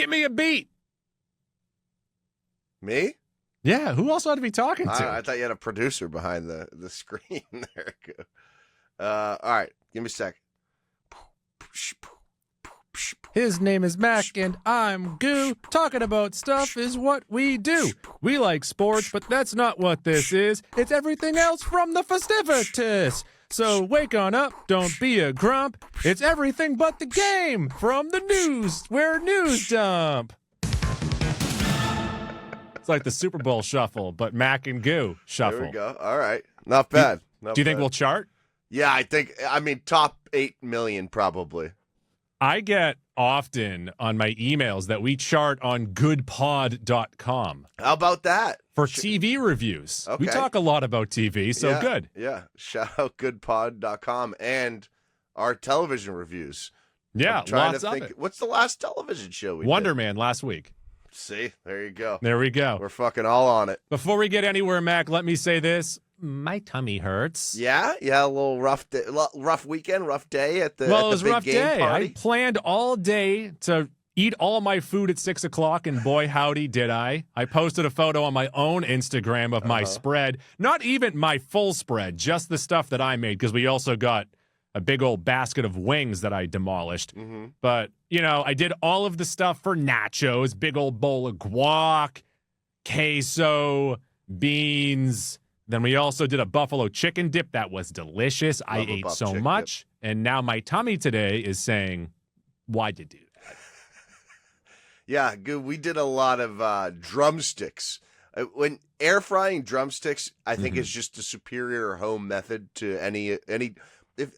Give me a beat. Me? Yeah, who else ought to be talking to? I thought you had a producer behind the screen there. All right, give me a sec. His name is Mac, and I'm Goo. Talking about stuff is what we do. We like sports, but that's not what this is. It's everything else from the festivities. So wake on up, don't be a grump. It's everything but the game from the news. We're News Dump. It's like the Super Bowl shuffle, but Mac and Goo shuffle. There we go. All right. Not bad. Do you think we'll chart? Yeah, I mean, top 8 million probably. I get often on my emails that we chart on goodpod.com. How about that? For TV reviews. Okay. We talk a lot about TV, so good. Yeah. Shout out goodpod.com and our television reviews. Yeah, lots of it. What's the last television show we Wonder did? Man last week. See, there you go. There we go. We're fucking all on it. Before we get anywhere, Mac, let me say this. My tummy hurts. Yeah, a little rough weekend, rough day at the Well, at it was the a big rough game day. party. I planned all day to eat all my food at 6 o'clock, and boy, howdy did I. I posted a photo on my own Instagram of my spread. Not even my full spread, just the stuff that I made, because we also got a big old basket of wings that I demolished. Mm-hmm. But, I did all of the stuff for nachos, big old bowl of guac, queso, beans. Then we also did a buffalo chicken dip that was delicious. I ate so much. And now my tummy today is saying, why'd you do that? Yeah, good. We did a lot of drumsticks. When air frying drumsticks, I think is just a superior home method to any.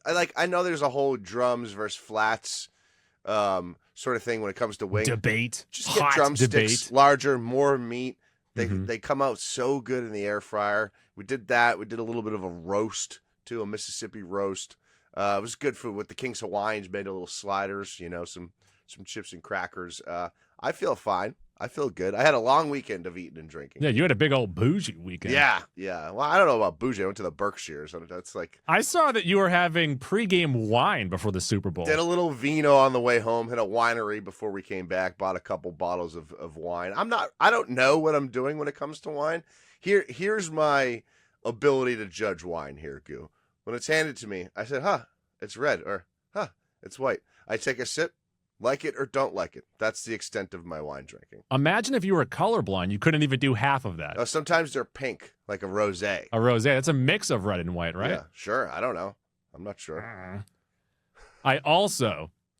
I know there's a whole drums versus flats sort of thing when it comes to wing debate. Just get drumsticks, larger, more meat. They come out so good in the air fryer. We did that. We did a little bit of a roast too, a Mississippi roast. It was good food with the King's Hawaiians. Made a little sliders, some chips and crackers. I feel fine. I feel good. I had a long weekend of eating and drinking. Yeah, you had a big old bougie weekend. Yeah. Well, I don't know about bougie. I went to the Berkshires. That's like I saw that you were having pregame wine before the Super Bowl. Did a little vino on the way home. Hit a winery before we came back. Bought a couple bottles of wine. I don't know what I'm doing when it comes to wine. Here's my ability to judge wine here, Goo. When it's handed to me, I said, it's red, or it's white. I take a sip, like it or don't like it. That's the extent of my wine drinking. Imagine if you were colorblind, you couldn't even do half of that. Sometimes they're pink, like a rosé. A rosé, that's a mix of red and white, right? Yeah, sure. I don't know. I'm not sure. I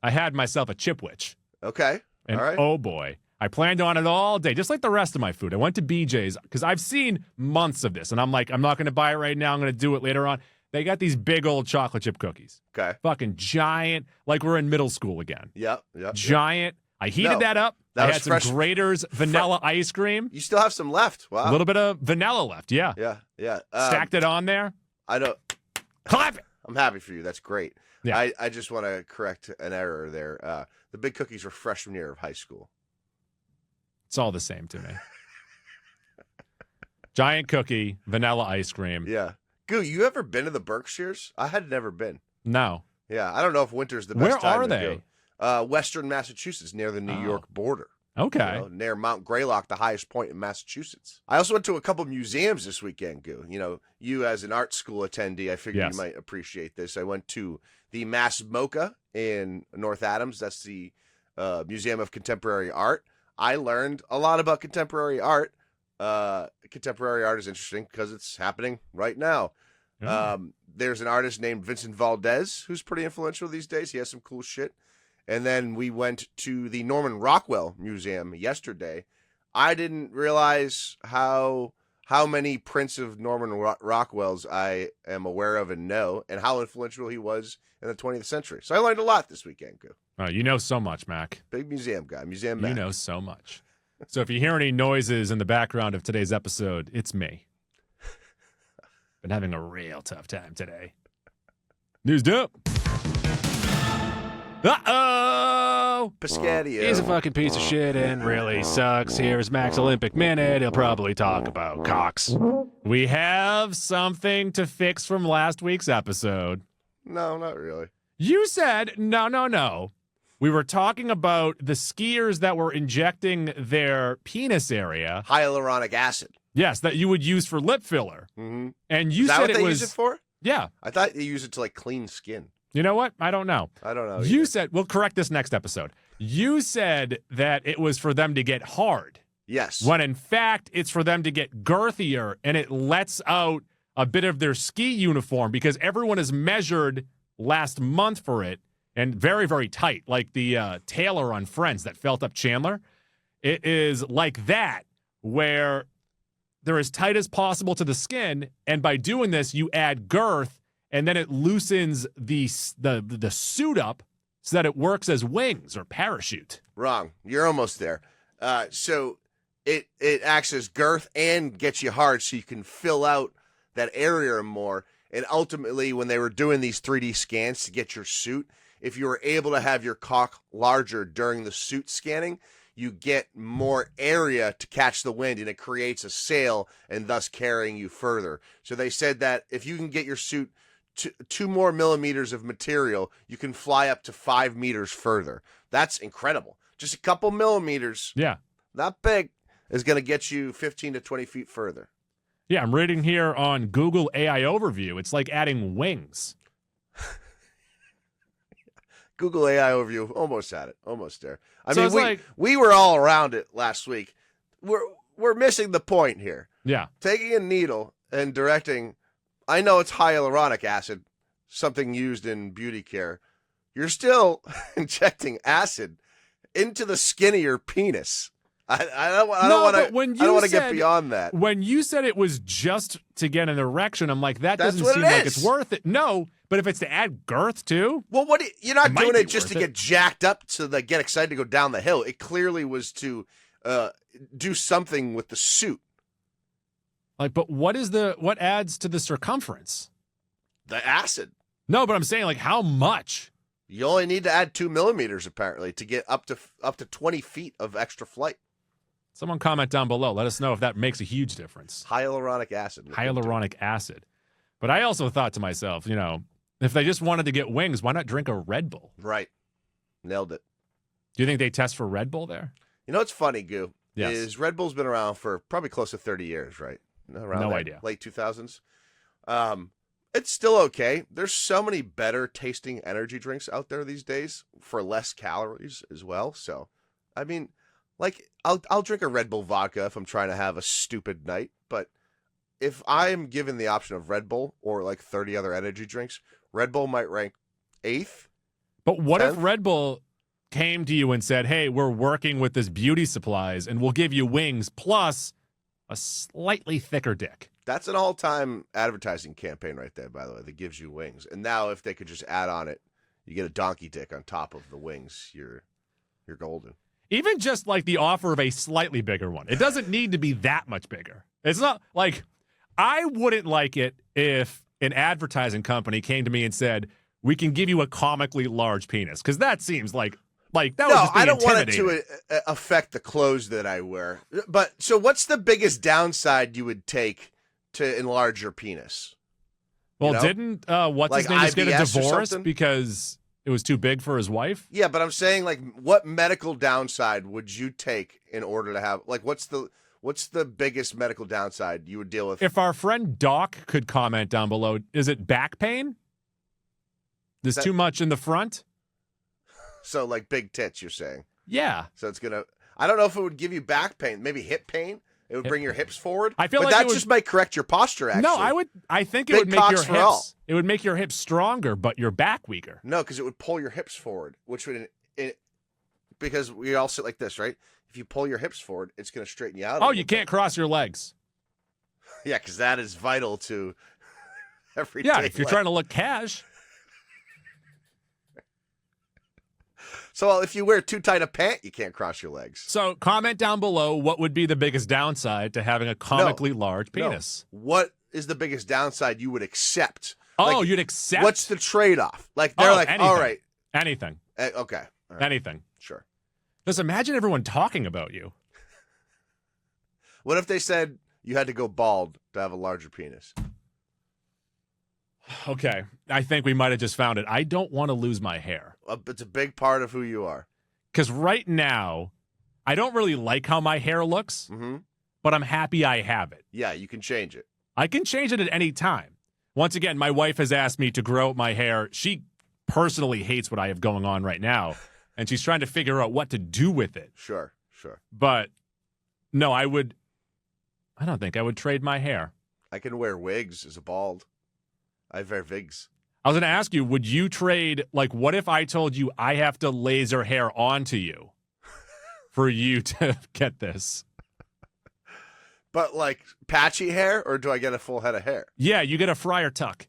had myself a chipwich. Okay. And all right. Oh boy, I planned on it all day, just like the rest of my food. I went to BJ's because I've seen months of this, and I'm like, I'm not going to buy it right now. I'm going to do it later on. They got these big old chocolate chip cookies. Okay. Fucking giant, like we're in middle school again. Yep. Giant. I heated that up. I had some Grater's vanilla ice cream. You still have some left. Wow. A little bit of vanilla left, yeah. Yeah. Stacked it on there. I don't. Clap it. I'm happy for you. That's great. Yeah. I just want to correct an error there. The big cookies were freshman year of high school. It's all the same to me. Giant cookie, vanilla ice cream. Yeah. Goo, you ever been to the Berkshires? I had never been. No. Yeah, I don't know if winter's the best time Where are to they? go. Western Massachusetts, near the New York border. Okay. Near Mount Greylock, the highest point in Massachusetts. I also went to a couple museums this weekend, Goo. You as an art school attendee, I figured you might appreciate this. I went to the Mass MoCA in North Adams. That's the Museum of Contemporary Art. I learned a lot about contemporary art. Contemporary art is interesting because it's happening right now. There's an artist named Vincent Valdez who's pretty influential these days. He has some cool shit. And then we went to the Norman Rockwell Museum yesterday. I didn't realize how many prints of Norman Rockwell's I am aware of and know, and how influential he was in the 20th century. So I learned a lot this weekend, Goo. Oh, you know so much, Mac. Big museum guy, museum man. You know so much. So if you hear any noises in the background of today's episode, it's me. Been having a real tough time today. News Dump. Uh-oh! Piscatio. He's a fucking piece of shit and really sucks. Here's Mac's Olympic Minute. He'll probably talk about cocks. We have something to fix from last week's episode. No, not really. You said, no. We were talking about the skiers that were injecting their penis area. Hyaluronic acid. Yes, that you would use for lip filler. Mm-hmm. And you Is that said what it they was use it for? Yeah. I thought they use it to like clean skin. You know what? I don't know. I don't know. You either. said, we'll correct this next episode. You said that it was for them to get hard. Yes. When in fact, it's for them to get girthier, and it lets out a bit of their ski uniform because everyone is measured last month for it and very, very tight, like the tailor on Friends that felt up Chandler. It is like that, where they're as tight as possible to the skin, and by doing this, you add girth, and then it loosens the suit up so that it works as wings or parachute. Wrong. You're almost there. So it acts as girth and gets you hard so you can fill out that area more. And ultimately, when they were doing these 3D scans to get your suit, if you were able to have your cock larger during the suit scanning, you get more area to catch the wind, and it creates a sail and thus carrying you further. So they said that if you can get your suit 2 more millimeters of material, you can fly up to 5 meters further. That's incredible. Just a couple millimeters. Yeah. Not big. Is going to get you 15 to 20 feet further. Yeah, I'm reading here on Google AI Overview. It's like adding wings. Google AI Overview, almost had it. Almost there. I So mean, we were all around it last week. We're missing the point here. Yeah. Taking a needle and directing, I know it's hyaluronic acid, something used in beauty care. You're still injecting acid into the skin of your penis. I don't want to get beyond that. When you said it was just to get an erection, I'm like, that doesn't seem like it's worth it. No, but if it's to add girth too? Well, you're not doing it just to get jacked up to get excited to go down the hill. It clearly was to do something with the suit. Like, but what adds to the circumference? The acid. No, but I'm saying, like, how much? You only need to add 2 millimeters apparently to get up to 20 feet of extra flight. Someone comment down below. Let us know if that makes a huge difference. Hyaluronic acid. Hyaluronic acid. But I also thought to myself, if they just wanted to get wings, why not drink a Red Bull? Right. Nailed it. Do you think they test for Red Bull there? You know what's funny, Goo? Yes. Is Red Bull's been around for probably close to 30 years, right? Around no that, idea. Late 2000s. It's still okay. There's so many better tasting energy drinks out there these days for less calories as well. So, I mean, like, I'll drink a Red Bull vodka if I'm trying to have a stupid night. But if I'm given the option of Red Bull or like 30 other energy drinks, Red Bull might rank 8th. But what 10th? if Red Bull came to you and said, hey, we're working with this beauty supplies and we'll give you wings plus a slightly thicker dick? That's an all-time advertising campaign right there, by the way, that gives you wings. And now if they could just add on it, you get a donkey dick on top of the wings, you're golden. Even just like the offer of a slightly bigger one. It doesn't need to be that much bigger. It's not like, I wouldn't like it if an advertising company came to me and said, we can give you a comically large penis. Because that seems like that would just be I don't want it intimidating. to affect the clothes that I wear. But so what's the biggest downside you would take to enlarge your penis? Well, didn't what's like his name just get a IBS or divorce something? Because it was too big for his wife? Yeah, but I'm saying, like, what medical downside would you take in order to have, like, what's the biggest medical downside you would deal with? If our friend Doc could comment down below, is it back pain? There's too much in the front? So, like, big tits, you're saying? Yeah. So it's gonna. I don't know if it would give you back pain. Maybe hip pain. It would bring your hips forward. I feel but like that just might correct your posture. Actually, no. I think it Big would make your cocks for all. hips. It would make your hips stronger, but your back weaker. No, because it would pull your hips forward, which would. Because we all sit like this, right? If you pull your hips forward, it's going to straighten you out. Oh, you can't cross your legs. Yeah, because that is vital to every. Yeah, if you're trying to look cash. So if you wear too tight a pant, you can't cross your legs. So comment down below what would be the biggest downside to having a comically large penis. No. What is the biggest downside you would accept? Oh, like, you'd accept? What's the trade-off? Like, they're like, anything. all right. Anything. Okay. All right. Anything. Sure. Just imagine everyone talking about you. What if they said you had to go bald to have a larger penis? Okay. I think we might have just found it. I don't want to lose my hair. It's a big part of who you are. Because right now, I don't really like how my hair looks, but I'm happy I have it. Yeah, you can change it. I can change it at any time. Once again, my wife has asked me to grow out my hair. She personally hates what I have going on right now, and she's trying to figure out what to do with it. Sure. But no, I don't think I would trade my hair. I can wear wigs as a bald. I wear wigs. I was going to ask you, would you trade, like, what if I told you I have to laser hair onto you for you to get this? But, like, patchy hair, or do I get a full head of hair? Yeah, you get a friar tuck.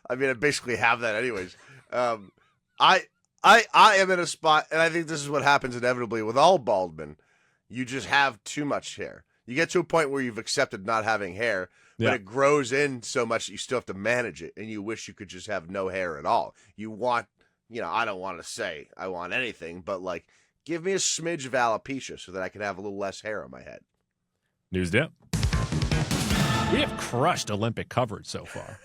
I mean, I basically have that anyways. I am in a spot, and I think this is what happens inevitably with all bald men. You just have too much hair. You get to a point where you've accepted not having hair, but it grows in so much that you still have to manage it, and you wish you could just have no hair at all. You want, I don't want to say I want anything, but, like, give me a smidge of alopecia so that I can have a little less hair on my head. News dip. We have crushed Olympic coverage so far.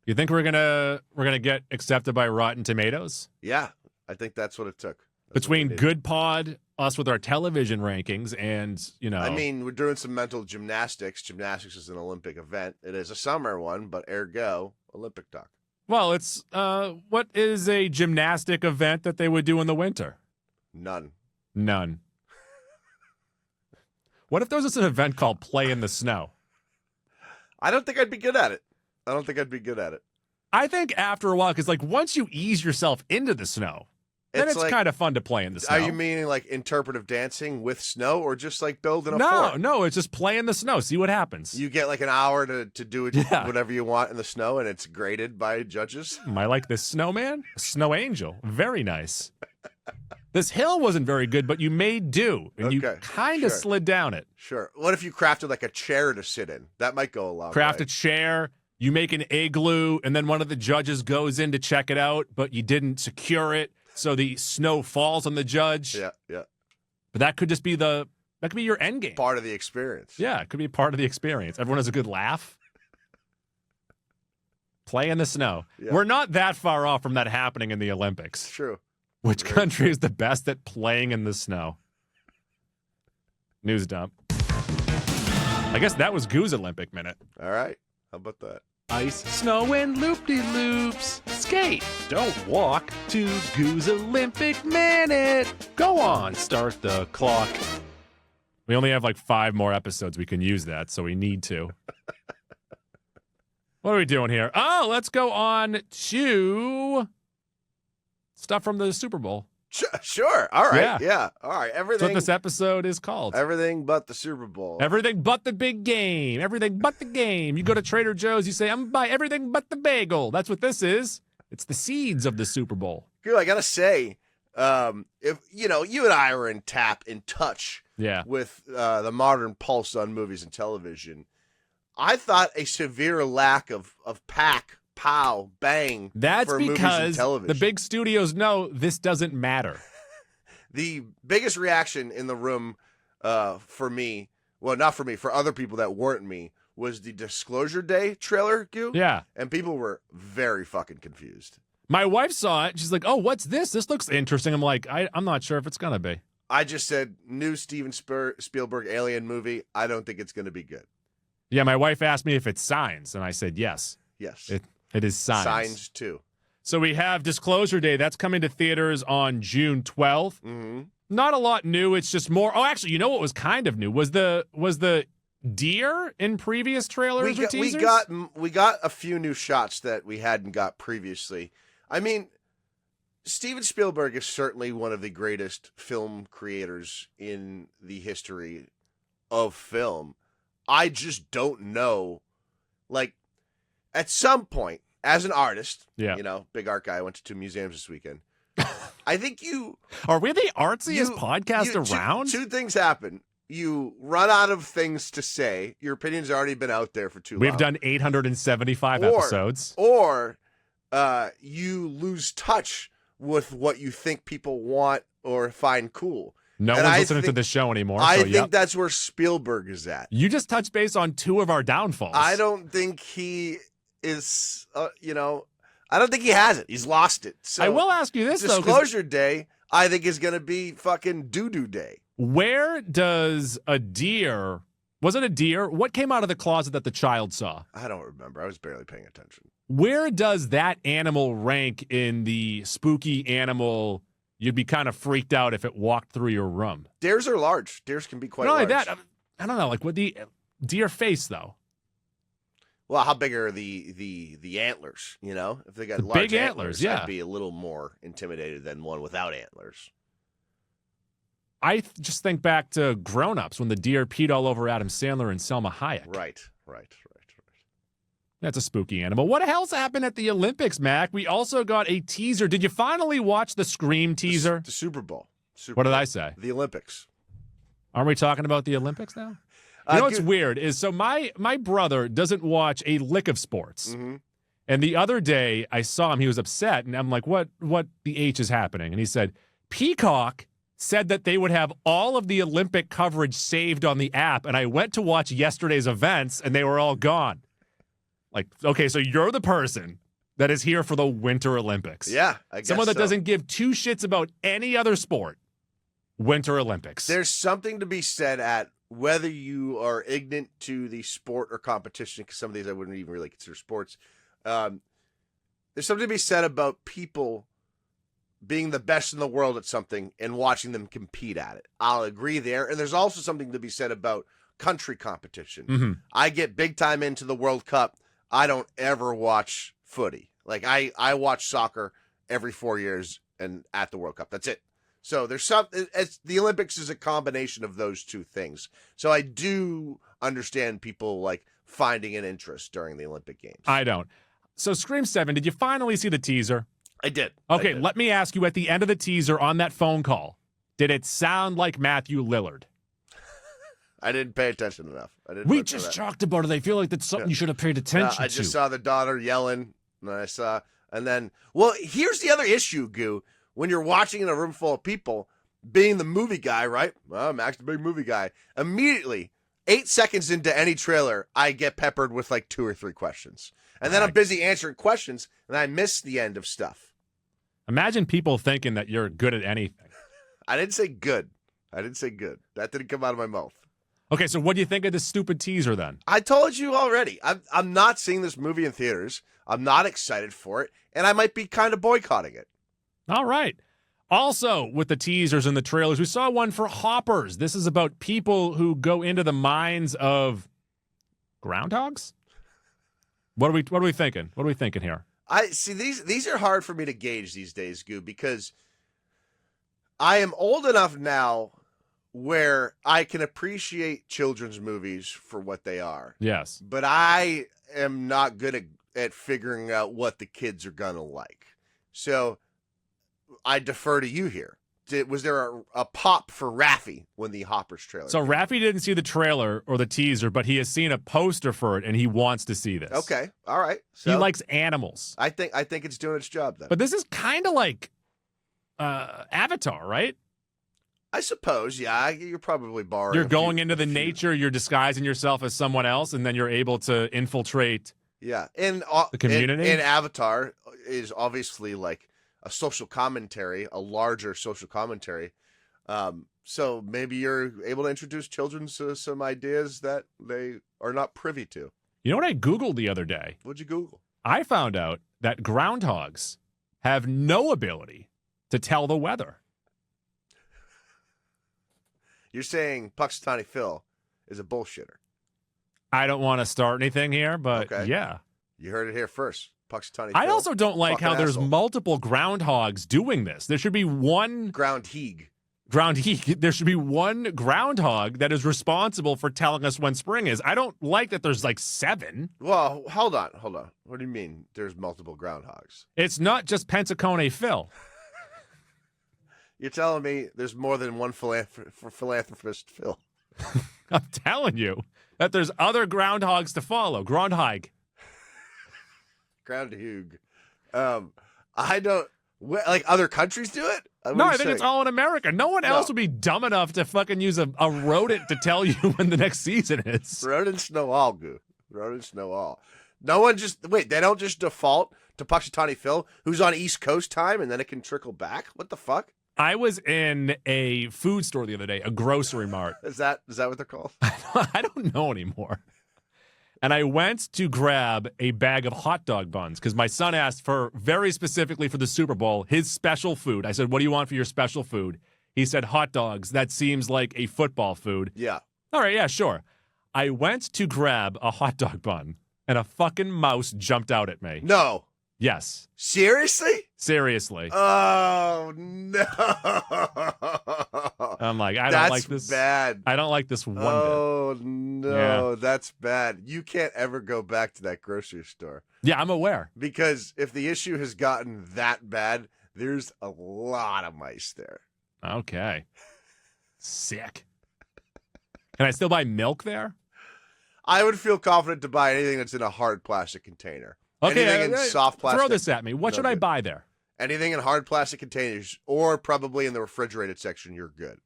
You think we're gonna get accepted by Rotten Tomatoes? Yeah, I think that's what it took. Between Good Pod, us with our television rankings, and I mean, we're doing some mental gymnastics. Gymnastics is an Olympic event. It is a summer one, but ergo Olympic talk. Well, it's what is a gymnastic event that they would do in the winter? None. What if there was an event called Play in the Snow? I don't think I'd be good at it. I think after a while, because like once you ease yourself into the snow, then it's like, kind of fun to play in the snow. Are you meaning like interpretive dancing with snow, or just like building a fort? No, it's just play in the snow. See what happens. You get like an hour to do it, whatever you want in the snow, and it's graded by judges. I like this snowman, snow angel, very nice. This hill wasn't very good, but you made do, and you kind of slid down it. Sure. What if you crafted like a chair to sit in? That might go a long way. Craft a chair. You make an igloo, and then one of the judges goes in to check it out, but you didn't secure it, so the snow falls on the judge. Yeah. But that could just be that could be your end game. Part of the experience. Yeah, it could be part of the experience. Everyone has a good laugh. Play in the snow. Yeah. We're not that far off from that happening in the Olympics. True. Which country is the best at playing in the snow? News dump. I guess that was Goo's Olympic Minute. All right. How about that? Ice, snow, and loop-de-loops. Skate, don't walk to Goo's Olympic Minute. Go on, start the clock. We only have like 5 more episodes we can use that, so we need to. What are we doing here? Oh, let's go on to stuff from the Super Bowl. Sure. All right. Yeah. All right. Everything. That's what this episode is called. Everything but the Super Bowl. Everything but the big game. Everything but the game. You go to Trader Joe's, you say, I'm going to buy everything but the bagel. That's what this is. It's the seeds of the Super Bowl. Good. I got to say, if you and I are in touch with the modern pulse on movies and television, I thought a severe lack of pack, pow, bang. That's for because movies and television. The big studios know this doesn't matter. The biggest reaction in the room for me, well, not for me, for other people that weren't me, was the Disclosure Day trailer, Goo. Yeah. And people were very fucking confused. My wife saw it. She's like, oh, what's this? This looks interesting. I'm like, I'm not sure if it's going to be. I just said, new Steven Spielberg alien movie. I don't think it's going to be good. Yeah, my wife asked me if it's Signs, and I said yes. Yes. It is Signs. Signs 2. So we have Disclosure Day. That's coming to theaters on June 12th. Mm-hmm. Not a lot new. It's just more. Oh, actually, you know what was kind of new? Was the deer in previous trailers or teasers? We got a few new shots that we hadn't got previously. I mean, Steven Spielberg is certainly one of the greatest film creators in the history of film. I just don't know, like, at some point, as an artist, big art guy, I went to 2 museums this weekend. I think Are we the artsiest podcast around? Two things happen. You run out of things to say. Your opinion's already been out there for too long. We've done 875 episodes. Or you lose touch with what you think people want or find cool. No one's listening to the show anymore. I think that's where Spielberg is at. You just touched base on 2 of our downfalls. I don't think he is, I don't think he has it. He's lost it. So I will ask you this, though. Disclosure Day, I think, is going to be fucking doo-doo day. Where does a deer... Was it a deer? What came out of the closet that the child saw? I don't remember. I was barely paying attention. Where does that animal rank in the spooky animal... You'd be kind of freaked out if it walked through your room? Deers are large. Deers can be quite large. Not only that, I don't know, like with the deer face, though. Well, how big are the antlers, If they got large big antlers, yeah. I'd be a little more intimidated than one without antlers. I just think back to Grown Ups when the deer peed all over Adam Sandler and Selma Hayek. Right. That's a spooky animal. What the hell's happened at the Olympics, Mac? We also got a teaser. Did you finally watch the Scream teaser? The Super Bowl. What did I say? The Olympics. Aren't we talking about the Olympics now? You know what's weird is, so my brother doesn't watch a lick of sports. Mm-hmm. And the other day I saw him, he was upset, and I'm like, what the H is happening? And he said, Peacock said that they would have all of the Olympic coverage saved on the app, and I went to watch yesterday's events, and they were all gone. Like, okay, so you're the person that is here for the Winter Olympics. Yeah, I guess Someone that so. doesn't give two shits about any other sport. Winter Olympics. There's something to be said at whether you are ignorant to the sport or competition, because some of these I wouldn't even really consider sports. There's something to be said about people being the best in the world at something and watching them compete at it. I'll agree there. And there's also something to be said about country competition. Mm-hmm. I get big time into the World Cup. I don't ever watch footy. Like I watch soccer every 4 years and at the World Cup. That's it. So there's the Olympics is a combination of those two things. So I do understand people like finding an interest during the Olympic Games. I don't. So Scream 7, did you finally see the teaser? I did. Okay, let me ask you, at the end of the teaser on that phone call, did it sound like Matthew Lillard? I didn't pay attention enough. We just talked about it. I feel like that's something you should have paid attention to. I just saw the daughter yelling, and then, well, here's the other issue, Goo. When you're watching in a room full of people, being the movie guy, right? Well, Mac's the big movie guy. Immediately, 8 seconds into any trailer, I get peppered with like 2 or 3 questions. And then I'm busy answering questions, and I miss the end of stuff. Imagine people thinking that you're good at anything. I didn't say good. That didn't come out of my mouth. Okay, so what do you think of this stupid teaser then? I told you already. I'm not seeing this movie in theaters. I'm not excited for it, and I might be kind of boycotting it. All right. Also, with the teasers and the trailers, we saw one for Hoppers. This is about people who go into the minds of groundhogs. What are we thinking? What are we thinking here? I see these are hard for me to gauge these days, Goo, because I am old enough now where I can appreciate children's movies for what they are. Yes. But I am not good at figuring out what the kids are gonna like. So I defer to you here. Was there a pop for Raffi when the Hoppers trailer? So Raffi didn't see the trailer or the teaser, but he has seen a poster for it, and he wants to see this. Okay, all right. So he likes animals. I think it's doing its job then. But this is kind of like Avatar, right? I suppose, yeah. You're probably borrowing. You're going into the nature. You're disguising yourself as someone else, and then you're able to infiltrate. Yeah, and the community. And Avatar is obviously like a social commentary, a larger social commentary. So maybe you're able to introduce children to some ideas that they are not privy to. You know what I Googled the other day? What'd you Google? I found out that groundhogs have no ability to tell the weather. You're saying Puxatawny Phil is a bullshitter. I don't want to start anything here, but okay. Yeah. You heard it here first. Puxatawny Phil. I also don't like how there's asshole. multiple groundhogs doing this. There should be one groundhog. There should be one groundhog that is responsible for telling us when spring is. I don't like that there's like 7. Well, hold on. What do you mean there's multiple groundhogs? It's not just Pensacone Phil. You're telling me there's more than one philanthropist Phil? I'm telling you that there's other groundhogs to follow. Groundhog. I don't like other countries do it. No, I think it's all in America. No one else would be dumb enough to fucking use a rodent to tell you when the next season is. Rodents know all, Goo. Rodents know all. No one they don't just default to Punxsutawney Phil, who's on East Coast time, and then it can trickle back? What the fuck? I was in a food store the other day, a grocery mart. Is that what they're called? I don't know anymore. And I went to grab a bag of hot dog buns because my son asked for, very specifically for the Super Bowl, his special food. I said, what do you want for your special food? He said, hot dogs. That seems like a football food. Yeah. All right, yeah, sure. I went to grab a hot dog bun, and a fucking mouse jumped out at me. No. Yes. Seriously? Seriously. Oh, no. I'm like, I don't like this. That's bad. I don't like this one bit. Oh, no. Yeah. That's bad. You can't ever go back to that grocery store. Yeah, I'm aware. Because if the issue has gotten that bad, there's a lot of mice there. Okay. Sick. Can I still buy milk there? I would feel confident to buy anything that's in a hard plastic container. Okay, anything in soft plastic. Throw this at me. What should I buy there? Anything in hard plastic containers or probably in the refrigerated section, you're good.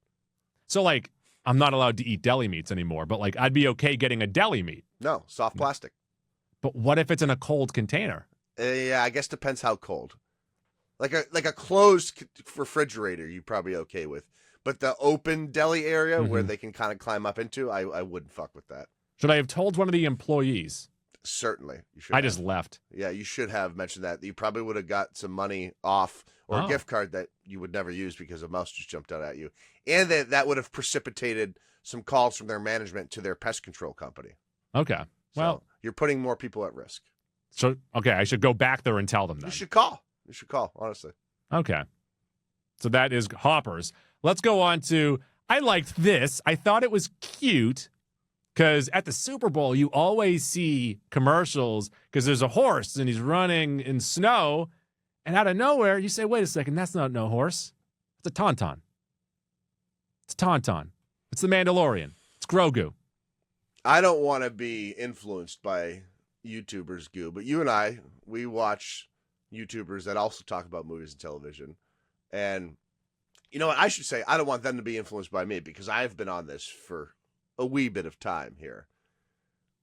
So, like, I'm not allowed to eat deli meats anymore, but, like, I'd be okay getting a deli meat. No, soft plastic. But what if it's in a cold container? Yeah, I guess depends how cold. Like a closed refrigerator, you're probably okay with. But the open deli area where they can kind of climb up into, I wouldn't fuck with that. Should I have told one of the employees? Certainly. You should. I just left. Yeah, you should have mentioned that. You probably would have got some money off or a gift card that you would never use because a mouse just jumped out at you. And that would have precipitated some calls from their management to their pest control company. Okay. Well, you're putting more people at risk. So, okay, I should go back there and tell them that. You should call, honestly. Okay. So that is Hoppers. Let's go on to, I liked this. I thought it was cute. Because at the Super Bowl, you always see commercials because there's a horse and he's running in snow. And out of nowhere, you say, wait a second, that's not no horse. It's a tauntaun. It's a tauntaun. It's the Mandalorian. It's Grogu. I don't want to be influenced by YouTubers, Goo, but you and I, we watch YouTubers that also talk about movies and television. And you know what? I should say I don't want them to be influenced by me because I've been on this for a wee bit of time here.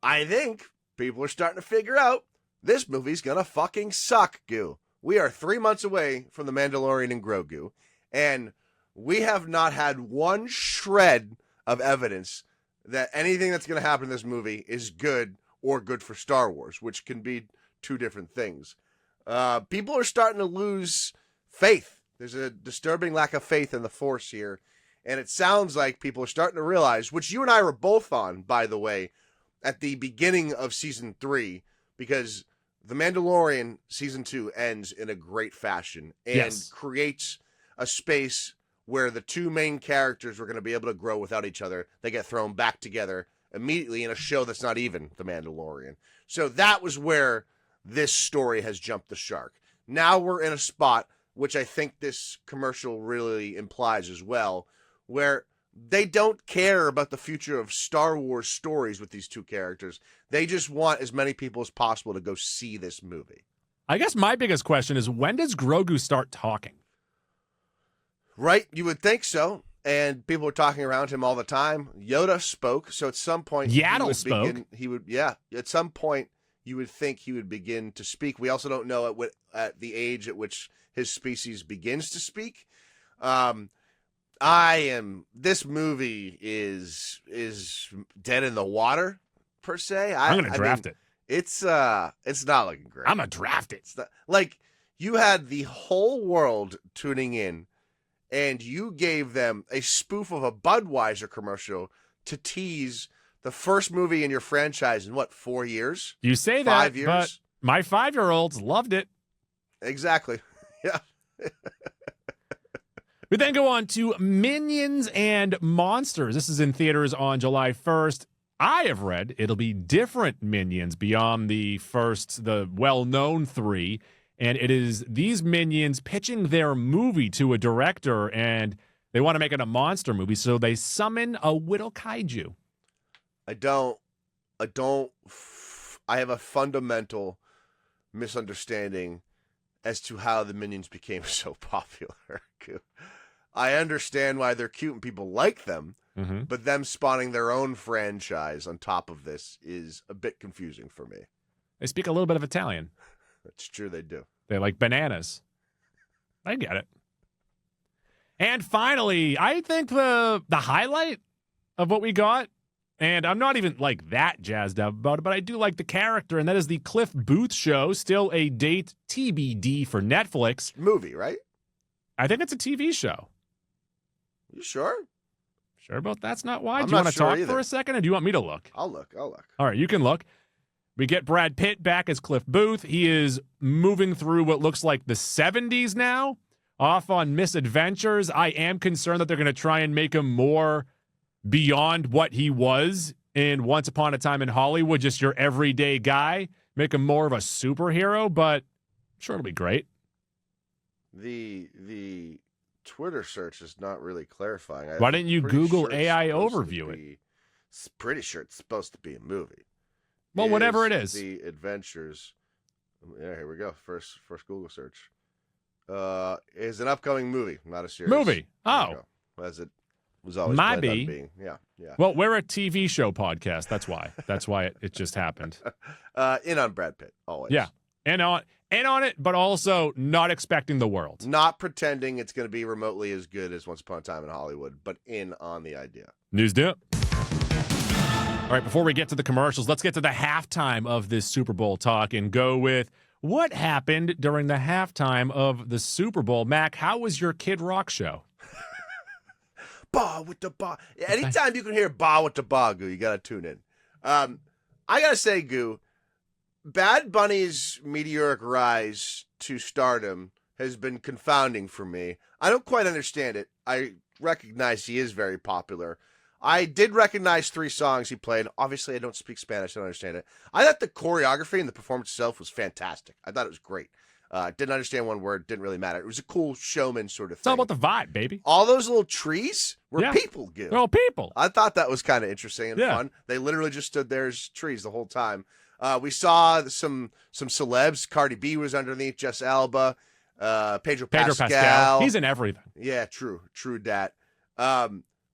I think people are starting to figure out this movie's gonna fucking suck, Goo. We are 3 months away from the Mandalorian and Grogu, and we have not had one shred of evidence that anything that's gonna happen in this movie is good or good for Star Wars, which can be two different things. People are starting to lose faith. There's a disturbing lack of faith in the Force here. And it sounds like people are starting to realize, which you and I were both on, by the way, at the beginning of season 3, because The Mandalorian season 2 ends in a great fashion and creates a space where the two main characters were going to be able to grow without each other. They get thrown back together immediately in a show that's not even The Mandalorian. So that was where this story has jumped the shark. Now we're in a spot, which I think this commercial really implies as well, where they don't care about the future of Star Wars stories with these two characters. They just want as many people as possible to go see this movie. I guess my biggest question is, when does Grogu start talking? Right? You would think so. And people were talking around him all the time. Yoda spoke, so at some point... Yaddle spoke. At some point, you would think he would begin to speak. We also don't know at the age at which his species begins to speak. This movie is dead in the water, per se. I'm going to draft it. It's not looking great. I'm going to draft it. It's not, like, you had the whole world tuning in, and you gave them a spoof of a Budweiser commercial to tease the first movie in your franchise in, 4 years? You say 5 that, years? but my 5-year-olds loved it. Exactly. Yeah. We then go on to Minions and Monsters. This is in theaters on July 1st. I have read it'll be different Minions beyond the well-known 3. And it is these Minions pitching their movie to a director, and they want to make it a monster movie, so they summon a Whittle Kaiju. I have a fundamental misunderstanding as to how the Minions became so popular. I understand why they're cute and people like them, but them spawning their own franchise on top of this is a bit confusing for me. They speak a little bit of Italian. That's true, they do. They like bananas. I get it. And finally, I think the highlight of what we got, and I'm not even like that jazzed up about it, but I do like the character, and that is the Cliff Booth show, still a date TBD for Netflix. Movie, right? I think it's a TV show. You sure? Sure about that's not why? I'm Do you want to sure talk either. for a second, or do you want me to look? I'll look. All right, you can look. We get Brad Pitt back as Cliff Booth. He is moving through what looks like the 70s now, off on misadventures. I am concerned that they're going to try and make him more beyond what he was in Once Upon a Time in Hollywood, just your everyday guy, make him more of a superhero, but I'm sure it'll be great. The Twitter search is not really clarifying. Why didn't you Google sure AI overview it? It's pretty sure it's supposed to be a movie. Well, whatever it is. The Adventures. Yeah, here we go. First Google search. Is an upcoming movie, not a series. Movie. Oh. As it was always Might planned be. on being. Yeah. Well, we're a TV show podcast. That's why. That's why it just happened. In on Brad Pitt, always. Yeah. And on it, but also not expecting the world. Not pretending it's going to be remotely as good as Once Upon a Time in Hollywood, but in on the idea. News dip. All right, before we get to the commercials, let's get to the halftime of this Super Bowl talk and go with what happened during the halftime of the Super Bowl. Mac, how was your Kid Rock show? Ba with the ba. Anytime you can hear ba with the ba, Goo, you got to tune in. I got to say, Goo, Bad Bunny's meteoric rise to stardom has been confounding for me. I don't quite understand it. I recognize he is very popular. I did recognize 3 songs he played. Obviously, I don't speak Spanish. I don't understand it. I thought the choreography and the performance itself was fantastic. I thought it was great. Didn't understand one word. Didn't really matter. It was a cool showman sort of thing. It's all about the vibe, baby. All those little trees were people, Gil. They're all people. I thought that was kind of interesting and fun. They literally just stood there as trees the whole time. We saw some celebs. Cardi B was underneath. Jess Alba. Pedro Pascal. He's in everything. Yeah, true dat.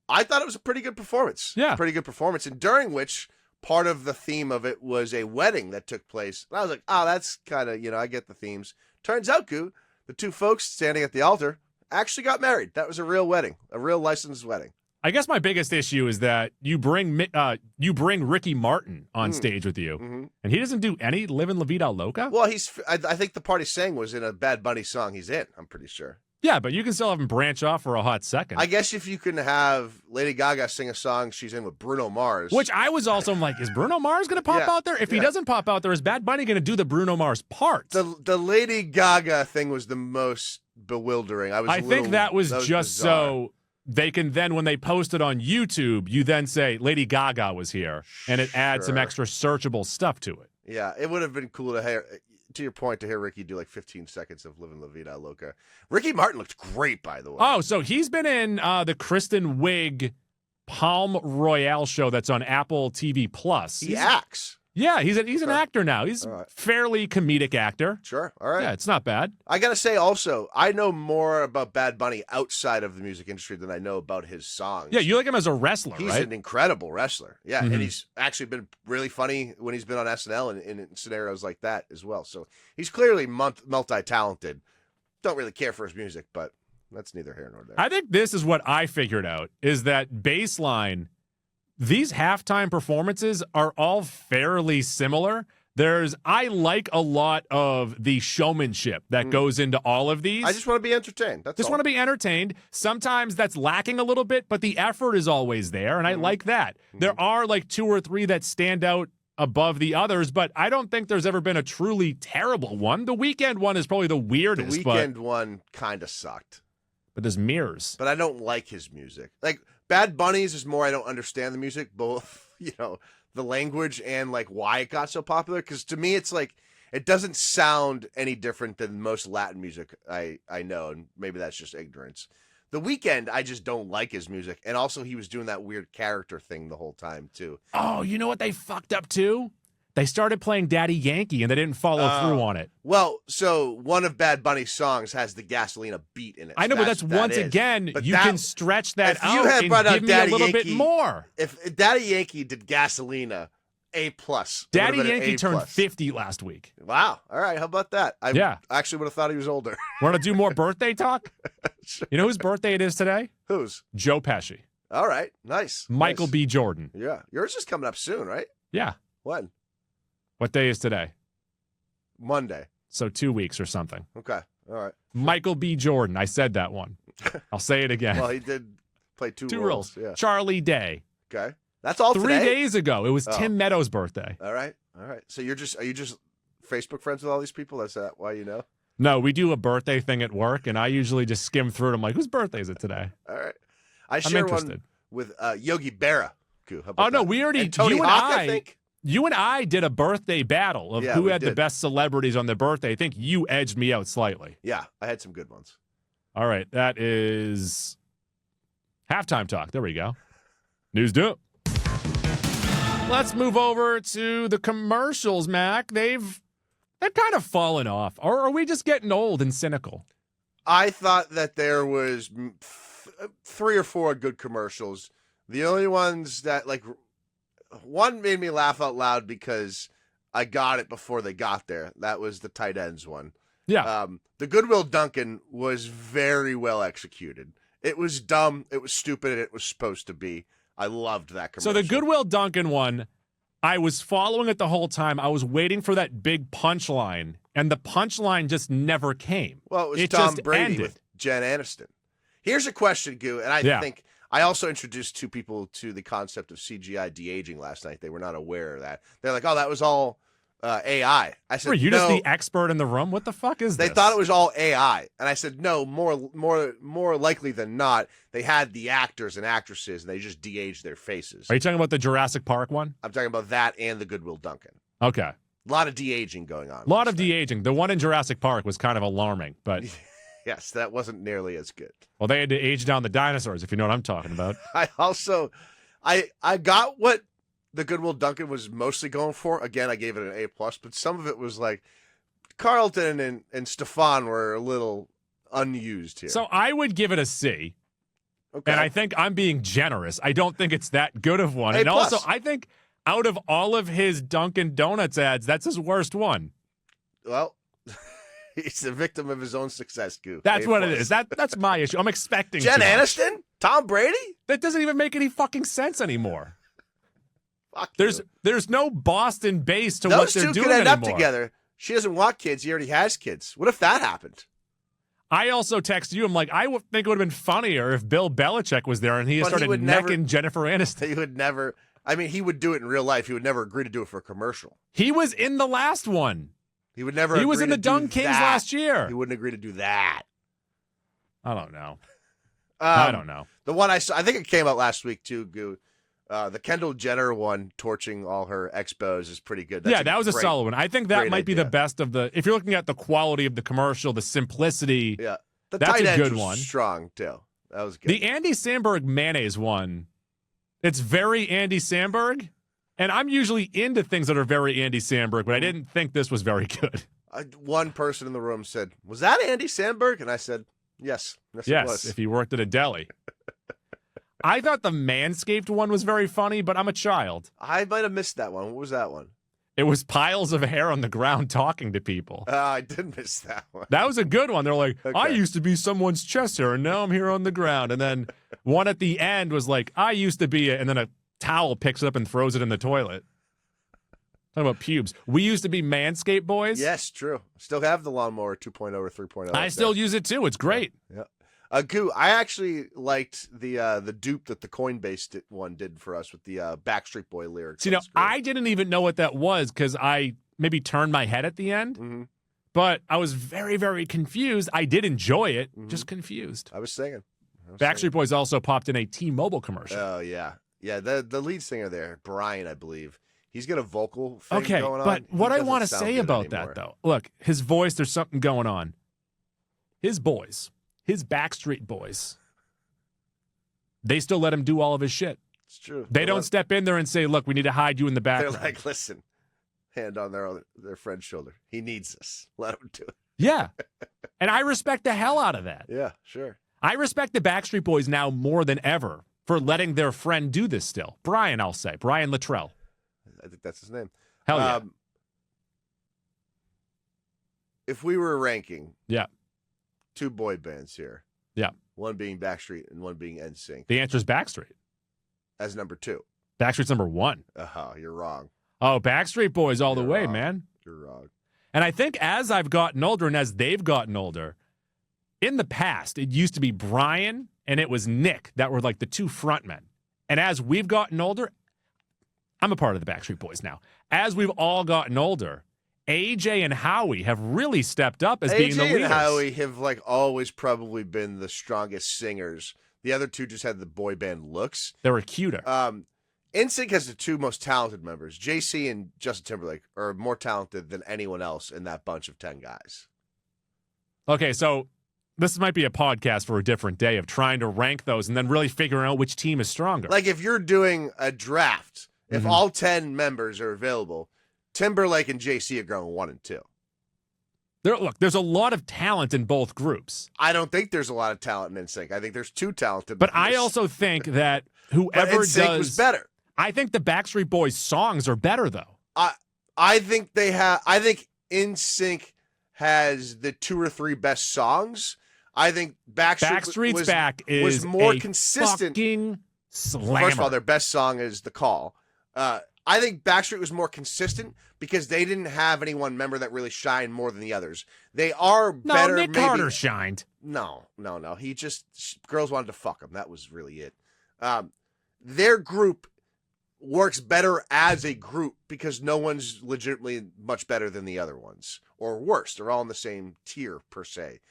I thought it was a pretty good performance. Yeah. Pretty good performance. And during which part of the theme of it was a wedding that took place. And I was like, oh, that's kind of, I get the themes. Turns out, Goo, the 2 folks standing at the altar actually got married. That was a real wedding, a real licensed wedding. I guess my biggest issue is that you bring Ricky Martin on stage with you, and he doesn't do any Livin' La Vida Loca? Well, I think the part he sang was in a Bad Bunny song he's in, I'm pretty sure. Yeah, but you can still have him branch off for a hot second. I guess if you can have Lady Gaga sing a song she's in with Bruno Mars. Which I was also like, is Bruno Mars going to pop out there? If he doesn't pop out there, is Bad Bunny going to do the Bruno Mars part? The Lady Gaga thing was the most bewildering. I think that was just bizarre. So they can then, when they post it on YouTube, you then say Lady Gaga was here, and it adds some extra searchable stuff to it. Yeah, it would have been cool to hear, to your point, to hear Ricky do like 15 seconds of Livin' La Vida Loca. Ricky Martin looked great, by the way. Oh, so he's been in the Kristen Wiig Palm Royale show that's on Apple TV Plus. He acts. Yeah, he's an actor now. He's a fairly comedic actor. Sure, all right. Yeah, it's not bad. I got to say also, I know more about Bad Bunny outside of the music industry than I know about his songs. Yeah, you like him as a wrestler, He's right? an incredible wrestler. Yeah, and he's actually been really funny when he's been on SNL and in scenarios like that as well. So he's clearly multi-talented. Don't really care for his music, but that's neither here nor there. I think this is what I figured out, is that baseline, these halftime performances are all fairly similar. I like a lot of the showmanship that goes into all of these. I just want to be entertained. That's all. Want to be entertained. Sometimes that's lacking a little bit, but the effort is always there, and I like that. There are like 2 or 3 that stand out above the others, but I don't think there's ever been a truly terrible one. The Weeknd one is probably the weirdest. The Weeknd one kind of sucked. But there's mirrors. But I don't like his music. Like, Bad Bunny's is more I don't understand the music, both, the language and, like, why it got so popular. Because to me, it's like, it doesn't sound any different than most Latin music I know, and maybe that's just ignorance. The Weeknd, I just don't like his music. And also, he was doing that weird character thing the whole time, too. Oh, you know what they fucked up, too? They started playing Daddy Yankee, and they didn't follow through on it. Well, so one of Bad Bunny's songs has the Gasolina beat in it. I know, but that's once again, you can stretch that out and give me a little bit more. If Daddy Yankee did Gasolina A plus. Daddy Yankee turned 50 last week. Wow. All right. How about that? I actually would have thought he was older. Want to do more birthday talk? Sure. You know whose birthday it is today? Whose? Joe Pesci. All right. Nice. Michael B. Jordan. Yeah. Yours is coming up soon, right? Yeah. When? What day is today? Monday. So 2 weeks or something. Okay. All right. Michael B. Jordan. I said that one. I'll say it again. Well, he did play two roles. Yeah. Charlie Day. Okay. That's all 3 days ago. It was Tim Meadows' birthday. All right. So are you just Facebook friends with all these people? That's that why you know? No, we do a birthday thing at work, and I usually just skim through it. I'm like, whose birthday is it today? All right. I share one with Yogi Berra. Oh, no, we already, and Tony Hawk, I think. You and I did a birthday battle of who had the best celebrities on their birthday. I think you edged me out slightly. Yeah, I had some good ones. All right, that is halftime talk. There we go. News do. Let's move over to the commercials, Mac. They've kind of fallen off. Or are we just getting old and cynical? I thought that there was 3 or 4 good commercials. The only ones that, like, one made me laugh out loud because I got it before they got there. That was the Tightends one. Yeah. The Goodwill Dunkin was very well executed. It was dumb, it was stupid, and it was supposed to be. I loved that commercial. So the Goodwill Dunkin one, I was following it the whole time. I was waiting for that big punchline, and the punchline just never came. Well, it was Tom Brady with Jen Aniston. Here's a question, Goo, and I think I also introduced 2 people to the concept of CGI de-aging last night. They were not aware of that. They're like, oh, that was all AI. I said, were you just the expert in the room? What the fuck is this? They thought it was all AI. And I said, no, more likely than not, they had the actors and actresses, and they just de-aged their faces. Are you talking about the Jurassic Park one? I'm talking about that and the Goodwill Dunkin. Okay. A lot of de-aging going on. A lot of de-aging. The one in Jurassic Park was kind of alarming, but... Yes, that wasn't nearly as good. Well, they had to age down the dinosaurs, if you know what I'm talking about. I got what the Goodwill Dunkin was mostly going for. Again, I gave it an A+, but some of it was like Carlton and Stefan were a little unused here. So I would give it a C. Okay. And I think I'm being generous. I don't think it's that good of one. And also, I think out of all of his Dunkin' Donuts ads, that's his worst one. Well... He's a victim of his own success, Goo. That's what it is. That's my issue. I'm expecting Jen Aniston? Tom Brady? That doesn't even make any fucking sense anymore. Fuck there's no Boston base to what they're doing anymore. Those two could end up together. She doesn't want kids. He already has kids. What if that happened? I also texted you. I'm like, I would think it would have been funnier if Bill Belichick was there and he started necking Jennifer Aniston. He would never. I mean, he would do it in real life. He would never agree to do it for a commercial. He was in the last one. He would never. He was in the Dunkin' last year. He wouldn't agree to do that. I don't know. I don't know. The one I saw, I think it came out last week too, Goo. The Kendall Jenner one, torching all her expos, is pretty good. That was a solid one. I think that might be the best of the. If you're looking at the quality of the commercial, the simplicity, that's a good one. Strong too. That was good. The Andy Samberg mayonnaise one, it's very Andy Samberg. And I'm usually into things that are very Andy Samberg, but I didn't think this was very good. One person in the room said, was that Andy Samberg? And I said, yes. Yes, it was. If he worked at a deli. I thought the Manscaped one was very funny, but I'm a child. I might have missed that one. What was that one? It was piles of hair on the ground talking to people. I did miss that one. That was a good one. They're like, I used to be someone's chest hair, and now I'm here on the ground. And then one at the end was like, I used to be and then a towel picks it up and throws it in the toilet. Talking about pubes. We used to be Manscaped boys. Yes, true. Still have the lawnmower 2.0 or 3.0. I still use it too. It's great. Yeah. Goo, I actually liked the dupe that the Coinbase one did for us with the Backstreet Boy lyrics. See, I didn't even know what that was because I maybe turned my head at the end. Mm-hmm. But I was very, very confused. I did enjoy it, just confused. I was singing. Backstreet Boys also popped in a T-Mobile commercial. Oh, yeah. Yeah, the lead singer there, Brian, I believe. He's got a vocal thing going on. But what I want to say about that, though, look, his voice, there's something going on. His boys, his Backstreet Boys, they still let him do all of his shit. It's true. They don't step in there and say, look, we need to hide you in the background. They're like, listen, hand on their friend's shoulder. He needs us. Let him do it. Yeah. And I respect the hell out of that. Yeah, sure. I respect the Backstreet Boys now more than ever for letting their friend do this still. Brian, I'll say. Brian Luttrell. I think that's his name. Hell yeah. If we were ranking Yeah. 2 boy bands here, Yeah. one being Backstreet and one being NSYNC, The answer is Backstreet. as number 2. Backstreet's number 1. You're wrong. Oh, Backstreet Boys all the way, wrong. man. You're wrong. And I think as I've gotten older and as they've gotten older, in the past, it used to be Brian and it was Nick that were like the 2 frontmen. And as we've gotten older, I'm a part of the Backstreet Boys now. As we've all gotten older, AJ and Howie have really stepped up as being the leaders. AJ and Howie have like always probably been the strongest singers. The other 2 just had the boy band looks. They were cuter. NSYNC has the 2 most talented members. JC and Justin Timberlake are more talented than anyone else in that bunch of 10 guys. Okay, so this might be a podcast for a different day of trying to rank those and then really figuring out which team is stronger. Like if you're doing a draft, if all 10 members are available, Timberlake and JC are going 1 and 2. Look, there's a lot of talent in both groups. I don't think there's a lot of talent in NSYNC. I think there's 2 talented. But I also think that whoever NSYNC was better. I think the Backstreet Boys songs are better though. I think they have. I think NSYNC has the 2 or 3 best songs. I think Backstreet's Back was more consistent. Fucking slammer. First of all, their best song is The Call. I think Backstreet was more consistent because they didn't have any one member that really shined more than the others. They are better. Nick Carter shined. No. He just girls wanted to fuck him. That was really it. Their group works better as a group because no one's legitimately much better than the other ones or worse. They're all in the same tier per se.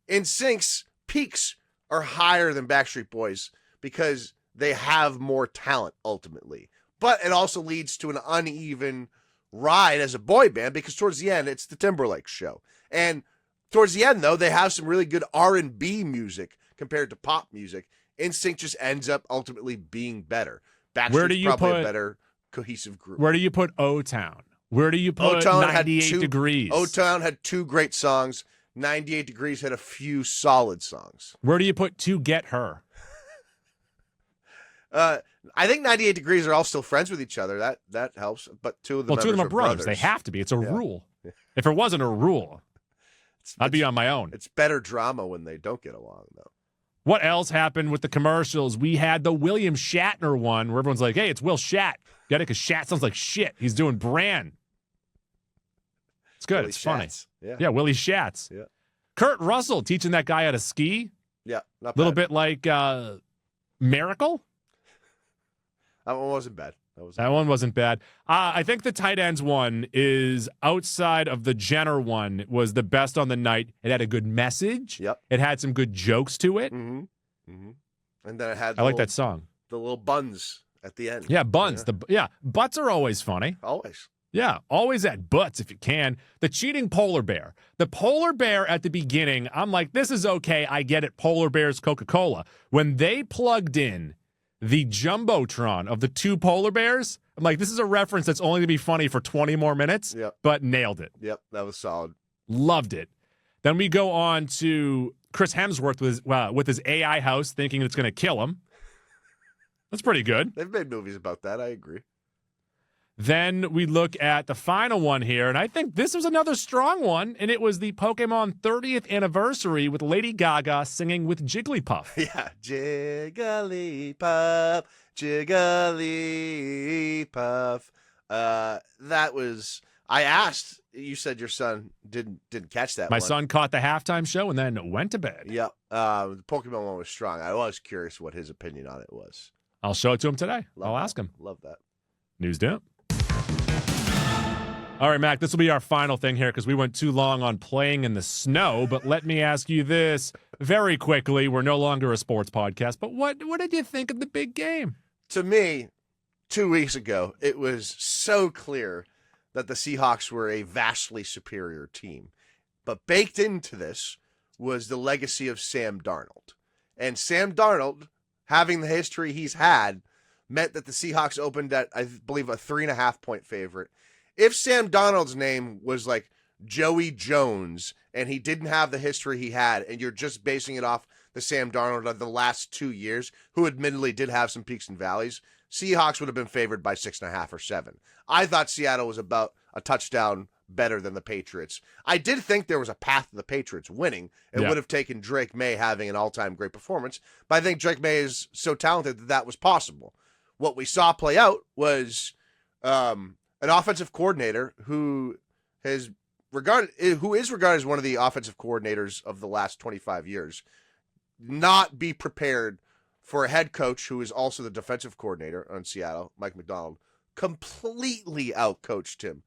NSYNC's peaks are higher than Backstreet Boys because they have more talent ultimately. But it also leads to an uneven ride as a boy band because towards the end, it's the Timberlake show. And towards the end, though, they have some really good R&B music compared to pop music. NSYNC just ends up ultimately being better. Backstreet's probably a better cohesive group. Where do you put O-Town? Where do you put 98 Degrees? O-Town had 2 great songs. 98 Degrees had a few solid songs. Where do you put To Get Her? I think 98 Degrees are all still friends with each other. That helps. But 2 of them, 2 of them are brothers. They have to be. It's a rule. If it wasn't a rule, I'd be on my own. It's better drama when they don't get along, though. What else happened with the commercials? We had the William Shatner one where everyone's like, hey, it's Will Shat. Get it? Because Shat sounds like shit. He's doing Bran. It's good. Willie it's Shats. funny. Yeah, Willie Shats. Yeah. Kurt Russell teaching that guy how to ski. Yeah, not bad. A little bit like Miracle. That one wasn't bad. That one wasn't bad. I think the Tightends one is outside of the Jenner one was the best on the night. It had a good message. Yep. It had some good jokes to it. Mm-hmm. Mm-hmm. And then it had I like that song. The little buns at the end. Yeah, buns. Butts are always funny. Always. Yeah, always at butts if you can. The cheating polar bear. The polar bear at the beginning, I'm like, this is okay. I get it. Polar bear's Coca-Cola. When they plugged in the Jumbotron of the 2 polar bears, I'm like, this is a reference that's only going to be funny for 20 more minutes, but nailed it. Yep, that was solid. Loved it. Then we go on to Chris Hemsworth with his AI house thinking it's going to kill him. That's pretty good. They've made movies about that. I agree. Then we look at the final one here, and I think this was another strong one, and it was the Pokemon 30th anniversary with Lady Gaga singing with Jigglypuff. Yeah, Jigglypuff, Jigglypuff. That was. I asked. You said your son didn't catch that. My son caught the halftime show and then went to bed. Yeah, the Pokemon one was strong. I was curious what his opinion on it was. I'll show it to him today. I'll ask him. Love that. News dump. All right, Mac, this will be our final thing here because we went too long on playing in the snow. But let me ask you this very quickly. We're no longer a sports podcast, but what did you think of the big game? To me, 2 weeks ago, it was so clear that the Seahawks were a vastly superior team. But baked into this was the legacy of Sam Darnold. And Sam Darnold, having the history he's had, meant that the Seahawks opened at, I believe, a 3.5-point favorite. If Sam Darnold's name was like Joey Jones and he didn't have the history he had, and you're just basing it off the Sam Darnold of the last 2 years, who admittedly did have some peaks and valleys, Seahawks would have been favored by 6.5 or 7. I thought Seattle was about a touchdown better than the Patriots. I did think there was a path to the Patriots winning. It would have taken Drake May having an all-time great performance, but I think Drake May is so talented that that was possible. What we saw play out was an offensive coordinator who is regarded as one of the offensive coordinators of the last 25 years, not be prepared for a head coach who is also the defensive coordinator on Seattle, Mike McDonald, completely outcoached him.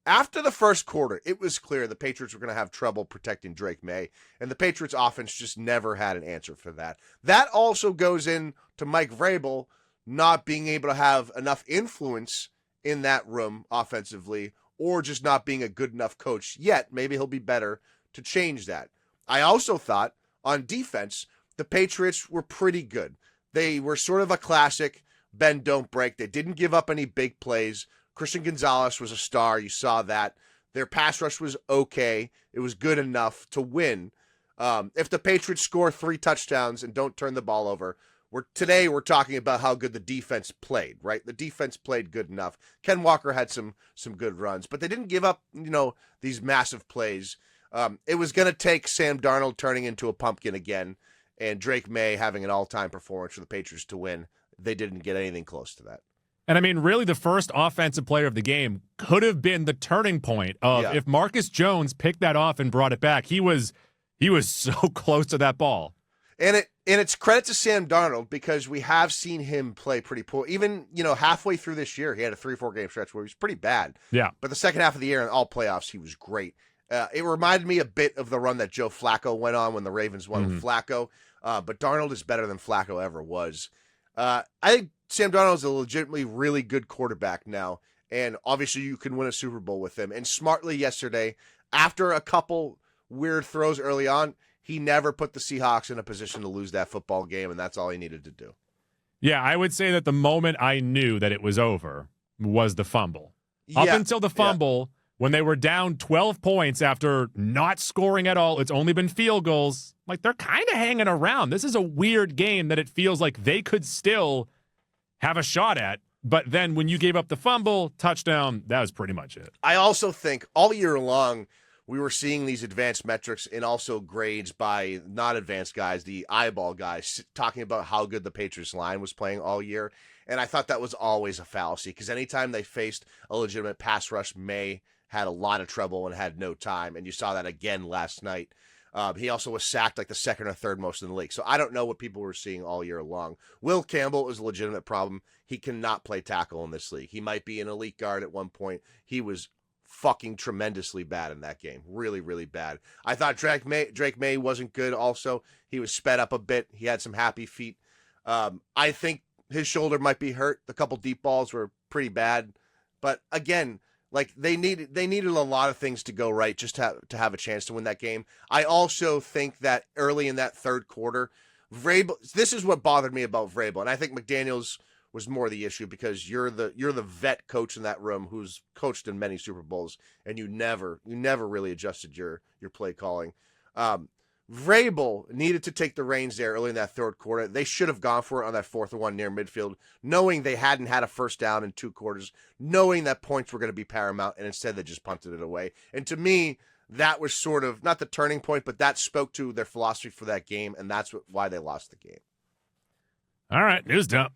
After the first quarter, it was clear the Patriots were going to have trouble protecting Drake May, and the Patriots offense just never had an answer for that. That also goes in to Mike Vrabel not being able to have enough influence in that room offensively, or just not being a good enough coach yet. Maybe he'll be better to change that. I also thought on defense, the Patriots were pretty good. They were sort of a classic bend, don't break. They didn't give up any big plays. Christian Gonzalez was a star. You saw that. Their pass rush was okay. It was good enough to win. If the Patriots score 3 touchdowns and don't turn the ball over, today we're talking about how good the defense played, right? The defense played good enough. Ken Walker had some good runs, but they didn't give up, these massive plays. It was going to take Sam Darnold turning into a pumpkin again and Drake May having an all-time performance for the Patriots to win. They didn't get anything close to that. And I mean, really, the first offensive player of the game could have been the turning point of if Marcus Jones picked that off and brought it back. He was so close to that ball. And it's credit to Sam Darnold because we have seen him play pretty poor. Even, halfway through this year, he had a 3-4 game stretch where he was pretty bad. Yeah. But the second half of the year in all playoffs, he was great. It reminded me a bit of the run that Joe Flacco went on when the Ravens won with Flacco. But Darnold is better than Flacco ever was. I think Sam Darnold is a legitimately really good quarterback now, and obviously you can win a Super Bowl with him. And smartly yesterday, after a couple weird throws early on, he never put the Seahawks in a position to lose that football game, and that's all he needed to do. Yeah, I would say that the moment I knew that it was over was the fumble. Up until the fumble, when they were down 12 points after not scoring at all, it's only been field goals. Like, they're kind of hanging around. This is a weird game that it feels like they could still have a shot at. But then when you gave up the fumble, touchdown, that was pretty much it. I also think all year long, we were seeing these advanced metrics and also grades by not advanced guys, the eyeball guys, talking about how good the Patriots line was playing all year. And I thought that was always a fallacy because anytime they faced a legitimate pass rush, May had a lot of trouble and had no time. And you saw that again last night. He also was sacked like the second or third most in the league. So I don't know what people were seeing all year long. Will Campbell is a legitimate problem. He cannot play tackle in this league. He might be an elite guard at one point. He was fucking tremendously bad in that game. Really, really bad. I thought Drake May wasn't good also. He was sped up a bit. He had some happy feet. I think his shoulder might be hurt. The couple deep balls were pretty bad. But again, like they needed a lot of things to go right just to have a chance to win that game. I also think that early in that third quarter, Vrabel, this is what bothered me about Vrabel, and I think McDaniels was more the issue because you're the vet coach in that room who's coached in many Super Bowls, and you never really adjusted your play calling. Vrabel needed to take the reins there early in that third quarter. They should have gone for it on that 4th and 1 near midfield, knowing they hadn't had a first down in 2 quarters, knowing that points were going to be paramount, and instead they just punted it away. And to me, that was sort of, not the turning point, but that spoke to their philosophy for that game, and that's why they lost the game. All right, news dump.